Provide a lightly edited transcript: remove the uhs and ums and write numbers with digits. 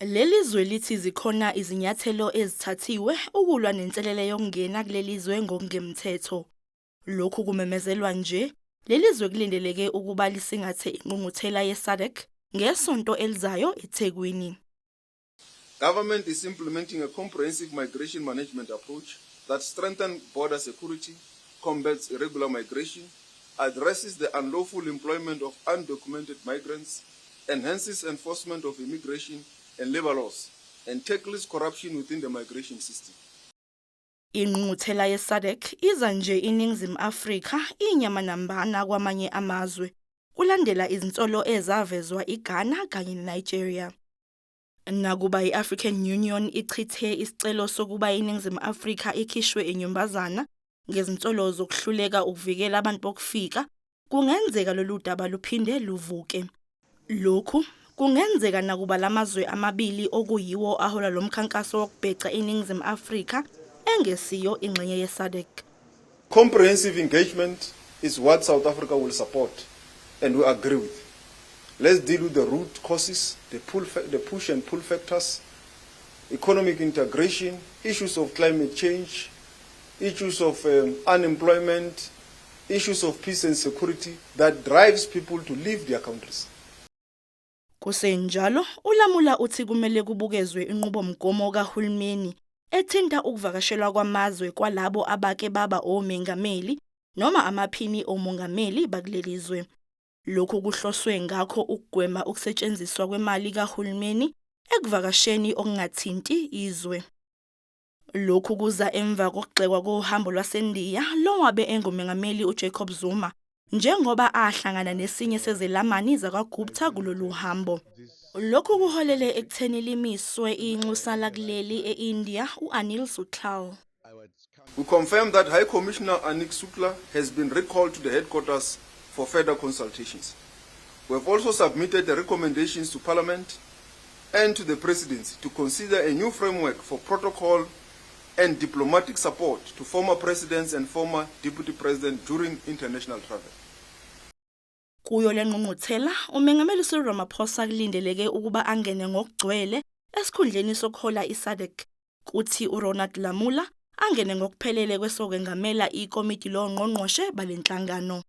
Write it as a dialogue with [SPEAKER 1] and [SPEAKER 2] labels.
[SPEAKER 1] Leli zwe lithi zikhona izinyathelo ezithathiwe ukulwa nenselele yokungena kuleli zwe ngokungemthetho. Lokhu kumemezelwa nje, leli zwe kulindeleke ukuba lisingathe ingqungquthela ye-SADC ngesonto elizayo eThekwini.
[SPEAKER 2] Government is implementing a comprehensive migration management approach that strengthens border security, combats irregular migration, addresses the unlawful employment of undocumented migrants, enhances enforcement of immigration and labor laws, and tackles corruption within the migration system.
[SPEAKER 1] Ingqungquthela ye-SADC iza nje iNingizimu Afrika inyama nambana kwamanye amazwe kulandela izinsolo ezavezwa iGhana kanye neNigeria. Nakuba i-African Union ichithe isicelo sokuba iNingizimu Afrika ikhishwe inyumbazana ngezinsolo zokuhluleka ukuvikela abantu bokufika, kungenzeka lolu daba luphinde luvuke. Lokhu kungenzeka nakuba lamazwe amabili okuyiwo ahola lomkhankaso wokubheca iNingizimu Afrika engesiyo ingxenye ye-SADC.
[SPEAKER 2] Comprehensive engagement is what South Africa will support, and we agree with. Let's deal with the root causes, the push and pull factors, economic integration, issues of climate change, issues of unemployment, issues of peace and security that drives people to leave their countries.
[SPEAKER 1] Kusenjalo, ulamula uthi kumele kubukezwe inqubomgomo kahulumeni ethinta ukuvakashelwa kwamazwe kwalabo abake baba omengameli noma amaphini omongameli bakulelizwe. Lokhu kuhloswe ngakho ukugwema ukusetshenziswa kwemali kahulumeni ekuvakasheni okungathinti izwe. Lokhu kuza emva kokugxekwa kohambo lwaseNdiya lowabe engumengameli uJacob Zuma njengoba ahlangana nesinye sezelamani zakwaGupta kulolu hambo. Lokhu kuholele ekutheni limiswe inxusa lakuleli eIndia uAnil Suklal.
[SPEAKER 2] We confirm that High Commissioner Anik Sukla has been recalled to the headquarters for further consultations. We have also submitted the recommendations to Parliament and to the Presidency to consider a new framework for protocol and diplomatic support to former presidents and former deputy president during international travel.
[SPEAKER 1] Kuyo le ngqungquthela, umengameli Cyril Ramaphosa kulindeleke ukuba angene ngokugcwele esikhundleni sokuhola i-SADC, kuthi uRonald Lamula angene ngokuphelele kwesokwengamela ikomiti longqongqoshe balenhlangano.